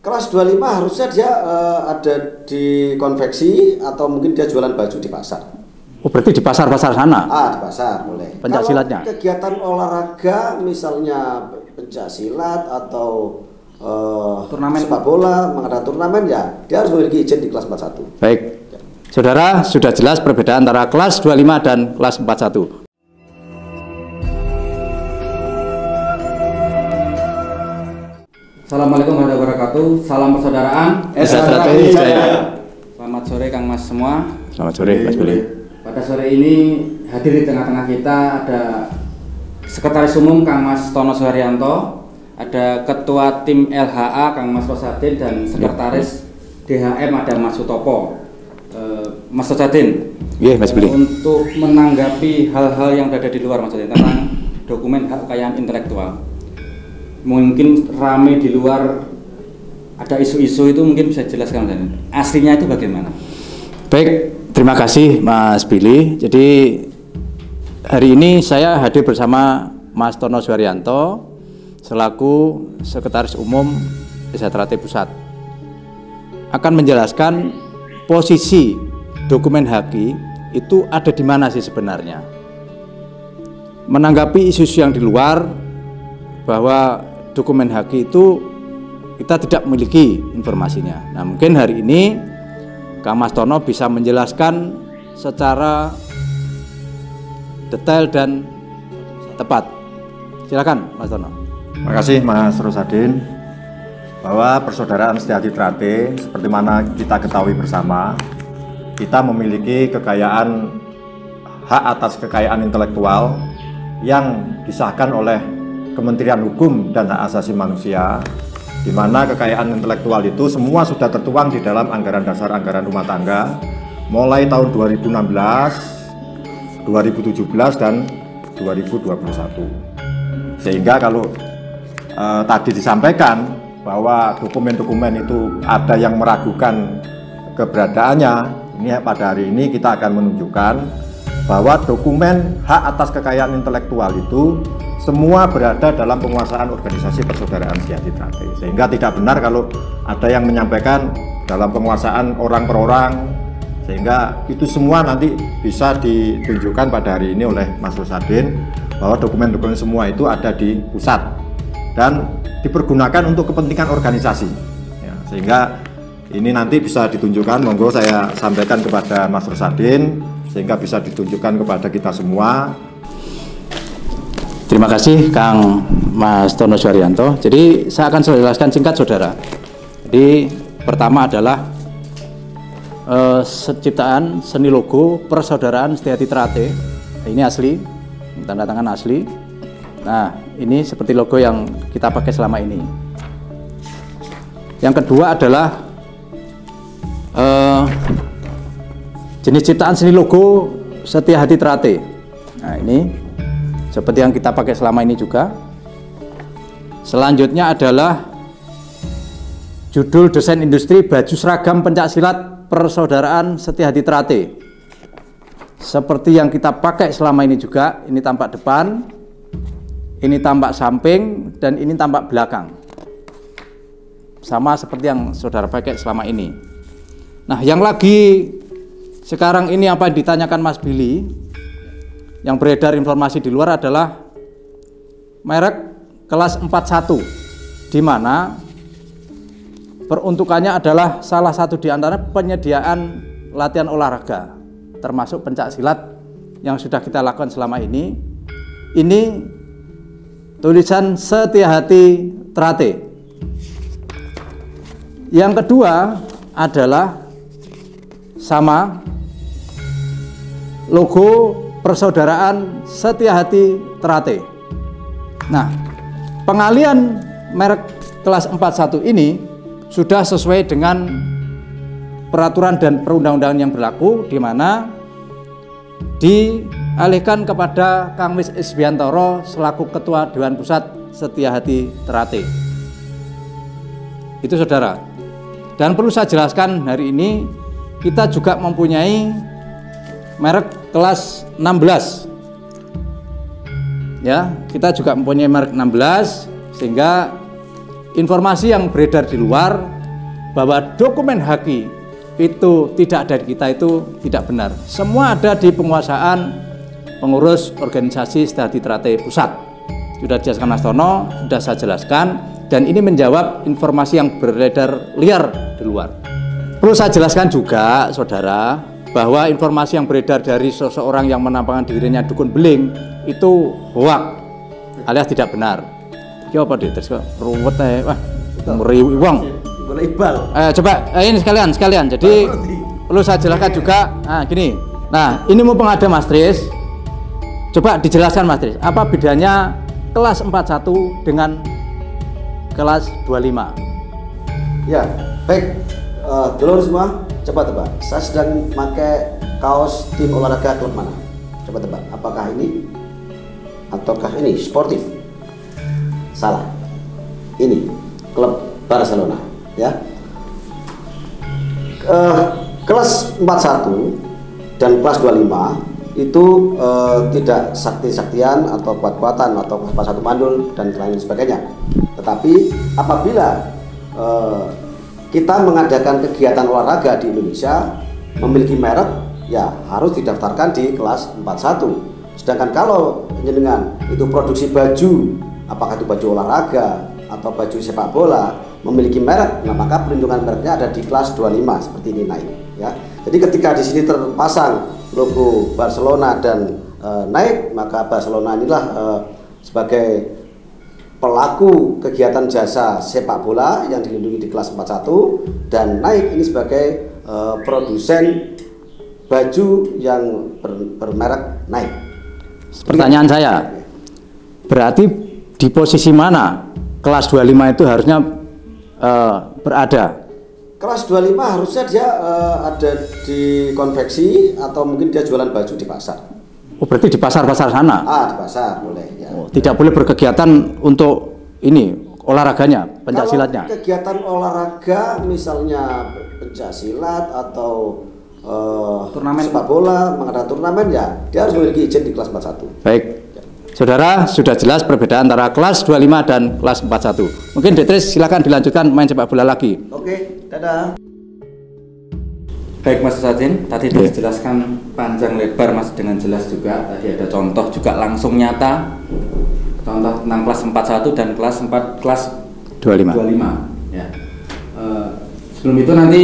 Kelas 25 harusnya dia ada di konveksi atau mungkin dia jualan baju di pasar. Oh, berarti di pasar-pasar sana? Di pasar boleh. Pencaksilatnya? Kalau kegiatan olahraga misalnya pencaksilat atau turnamen sepak bola, mengadakan turnamen ya, dia harus memiliki izin di kelas 41. Baik. Ya. Saudara, sudah jelas perbedaan antara kelas 25 dan kelas 41. Assalamualaikum warahmatullahi wabarakatuh. Salam persaudaraan. Selamat sore Kang Mas semua. Selamat sore Mas Billy. Pada sore ini hadir di tengah-tengah kita ada Sekretaris Umum Kang Mas Tono Suharyanto, ada Ketua Tim LHA Kang Mas Rosadin dan Sekretaris DHM ada Mas Sutopo. Mas Rosadin. Iya, Mas Billy. Untuk menanggapi hal-hal yang berada di luar Mas Rosadin tentang dokumen hak kekayaan intelektual. Mungkin rame di luar, ada isu-isu itu, mungkin bisa jelaskan aslinya itu bagaimana? Baik, terima kasih Mas Billy. Jadi hari ini saya hadir bersama Mas Tono Suharyanto selaku Sekretaris Umum Sejahtera Pusat akan menjelaskan posisi dokumen HAKI itu ada di mana sih sebenarnya. Menanggapi isu-isu yang di luar bahwa dokumen HAKI itu kita tidak memiliki informasinya. Nah, mungkin hari ini Kang Mas Tono bisa menjelaskan secara detail dan tepat. Silakan Mas Tono. Terima kasih Mas Rosadin. Bahwa persaudaraan Setia Trate, seperti mana kita ketahui bersama, kita memiliki kekayaan hak atas kekayaan intelektual yang disahkan oleh Kementerian Hukum dan Hak Asasi Manusia, di mana kekayaan intelektual itu semua sudah tertuang di dalam anggaran dasar anggaran rumah tangga mulai tahun 2016, 2017 dan 2021. Sehingga kalau tadi disampaikan bahwa dokumen-dokumen itu ada yang meragukan keberadaannya, ini pada hari ini kita akan menunjukkan bahwa dokumen hak atas kekayaan intelektual itu semua berada dalam penguasaan organisasi persaudaraan Setia Trate. Sehingga tidak benar kalau ada yang menyampaikan dalam penguasaan orang per orang, sehingga itu semua nanti bisa ditunjukkan pada hari ini oleh Mas Rosadin bahwa dokumen-dokumen semua itu ada di pusat dan dipergunakan untuk kepentingan organisasi ya, sehingga ini nanti bisa ditunjukkan, monggo saya sampaikan kepada Mas Rosadin sehingga bisa ditunjukkan kepada kita semua. Terima kasih Kang Mas Tono Suharyanto. Jadi saya akan jelaskan singkat saudara. Jadi pertama adalah ciptaan seni logo Persaudaraan Setia Trate. Ini asli, tanda tangan asli. Nah, ini seperti logo yang kita pakai selama ini. Yang kedua adalah jenis ciptaan seni logo Setia Trate. Nah, ini seperti yang kita pakai selama ini juga. Selanjutnya adalah judul desain industri baju seragam pencaksilat Persaudaraan Setia Trate. Seperti yang kita pakai selama ini juga. Ini tampak depan, ini tampak samping, dan ini tampak belakang. Sama seperti yang saudara pakai selama ini. Nah, yang lagi sekarang ini apa yang ditanyakan Mas Billy, yang beredar informasi di luar adalah merek kelas 41, di mana peruntukannya adalah salah satu di antara penyediaan latihan olahraga, termasuk pencaksilat yang sudah kita lakukan selama ini. Ini tulisan Setia Trate. Yang kedua adalah sama logo Persaudaraan Setia Trate. Nah, pengalian merek kelas 41 ini sudah sesuai dengan peraturan dan perundang-undangan yang berlaku, di mana dialihkan kepada Kang Mis Isbiantoro selaku Ketua Dewan Pusat Setia Trate. Itu saudara. Dan perlu saya jelaskan, hari ini kita juga mempunyai merek kelas 16. Ya, kita juga mempunyai merek 16, sehingga informasi yang beredar di luar bahwa dokumen Haki itu tidak ada di kita itu tidak benar. Semua ada di penguasaan pengurus organisasi Setia Hati Trate Pusat. Sudah dijelaskan Mas Tono, sudah saya jelaskan, dan ini menjawab informasi yang beredar liar di luar. Perlu saya jelaskan juga, saudara, bahwa informasi yang beredar dari seseorang yang menampakkan dirinya dukun beling itu hoak alias tidak benar. Iki apa deh terus kok ruwet wah meriwi wong. Boleh Iqbal. Coba ini sekalian. Jadi perlu saya jelaskan juga. Nah, gini. Nah, ini mumpung ada Mas Tris. Coba dijelaskan Mas Tris, apa bedanya kelas 41 dengan kelas 25? Ya, baik. Dulur semua, coba tebak. Saya sedang pakai kaos tim olahraga klub mana? Coba tebak. Apakah ini ataukah ini sportif? Salah. Ini klub Barcelona, ya. Kelas 41 dan kelas 25 itu tidak sakti-saktian atau kuat-kuatan atau kelas 1 mandul dan lain sebagainya. Tetapi apabila kita mengadakan kegiatan olahraga di Indonesia memiliki merek, ya harus didaftarkan di kelas 41. Sedangkan kalau jenengan itu produksi baju, apakah itu baju olahraga atau baju sepak bola memiliki merek, nah maka perlindungan mereknya ada di kelas 25 seperti ini naik, ya. Jadi ketika di sini terpasang logo Barcelona dan naik, maka Barcelona inilah sebagai pelaku kegiatan jasa sepak bola yang dilindungi di kelas 41, dan naik ini sebagai produsen baju yang bermerek naik. Pertanyaan saya, berarti di posisi mana kelas 25 itu harusnya berada? Kelas 25 harusnya dia ada di konveksi atau mungkin dia jualan baju di pasar. Oh, berarti di pasar-pasar sana? Di pasar boleh, ya. Oh, tidak boleh berkegiatan untuk ini olahraganya, pencaksilatnya. Kalau kegiatan olahraga misalnya pencaksilat atau turnamen sepak bola, mengadakan turnamen, ya dia harus memiliki izin di kelas 41. Baik. Saudara, sudah jelas perbedaan antara kelas 25 dan kelas 41. Mungkin Detris silakan dilanjutkan main sepak bola lagi. Oke, dadah. Baik Mas Sadin, tadi sudah dijelaskan panjang lebar Mas dengan jelas juga. Tadi ada contoh juga langsung nyata, contoh tentang kelas 41 dan kelas 25. Ya. Sebelum itu nanti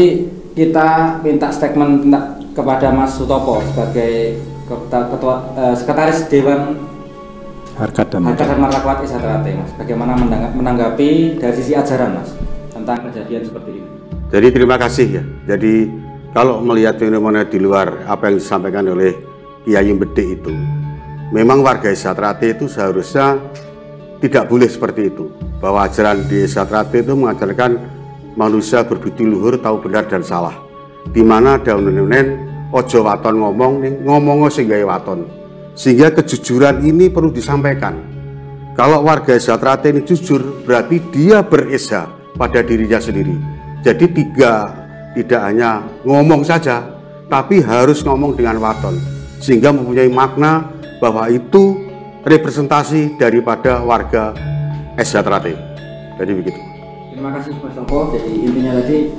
kita minta statement kepada Mas Sutopo sebagai ketua sekretaris Dewan Harkat dan Martabat Setia Trate, Mas. Bagaimana menanggapi dari sisi ajaran Mas tentang kejadian seperti ini? Jadi terima kasih ya. Jadi kalau melihat fenomena di luar apa yang disampaikan oleh Kiai Mbede itu, memang warga Setia Trate itu seharusnya tidak boleh seperti itu. Bahwa ajaran di Setia Trate itu mengajarkan manusia berbudi luhur, tahu benar dan salah. Di mana ada unen-unen ojo waton ngomong sing gawe waton. Sehingga kejujuran ini perlu disampaikan. Kalau warga Setia Trate ini jujur, berarti dia beresah pada dirinya sendiri. Jadi tidak hanya ngomong saja, tapi harus ngomong dengan waton, sehingga mempunyai makna bahwa itu representasi daripada warga Setia Trate. Jadi begitu. Terima kasih Mas Topo. Jadi intinya tadi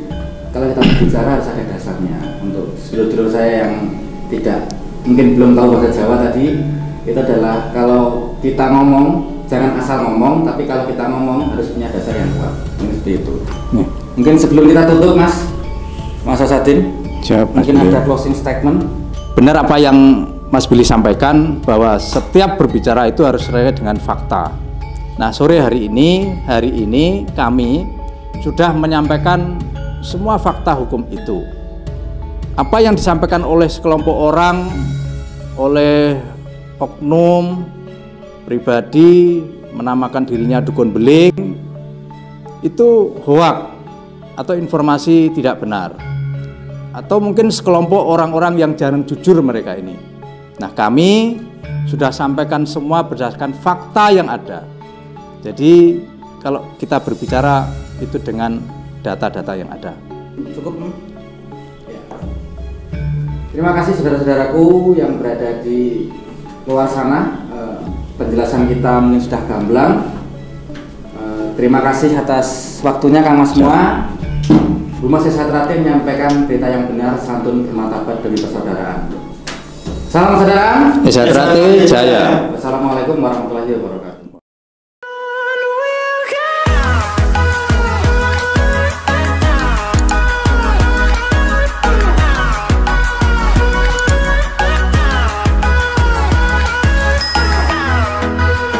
kalau kita bicara harus ada dasarnya. Untuk sedulur-sedulur saya yang tidak mungkin belum tahu bahasa Jawa tadi, itu adalah kalau kita ngomong jangan asal ngomong, tapi kalau kita ngomong harus punya dasar yang kuat. Seperti itu. Mungkin sebelum kita tutup Mas Sadin, mungkin ada closing statement. Benar apa yang Mas Billy sampaikan bahwa setiap berbicara itu harus sesuai dengan fakta. Nah, sore hari ini kami sudah menyampaikan semua fakta hukum itu. Apa yang disampaikan oleh sekelompok orang, oleh oknum pribadi menamakan dirinya dukun beling, itu hoak atau informasi tidak benar, atau mungkin sekelompok orang-orang yang jarang jujur mereka ini. Nah, kami sudah sampaikan semua berdasarkan fakta yang ada. Jadi kalau kita berbicara itu dengan data-data yang ada. Cukup? Ya. Terima kasih saudara-saudaraku yang berada di luar sana. Penjelasan kita mungkin sudah gamblang. Terima kasih atas waktunya Kang Mas semua. Humas Sejahtera menyampaikan berita yang benar, santun, bermartabat demi persaudaraan. Salam persaudaraan. Sejahtera Jaya. Wassalamualaikum warahmatullahi wabarakatuh.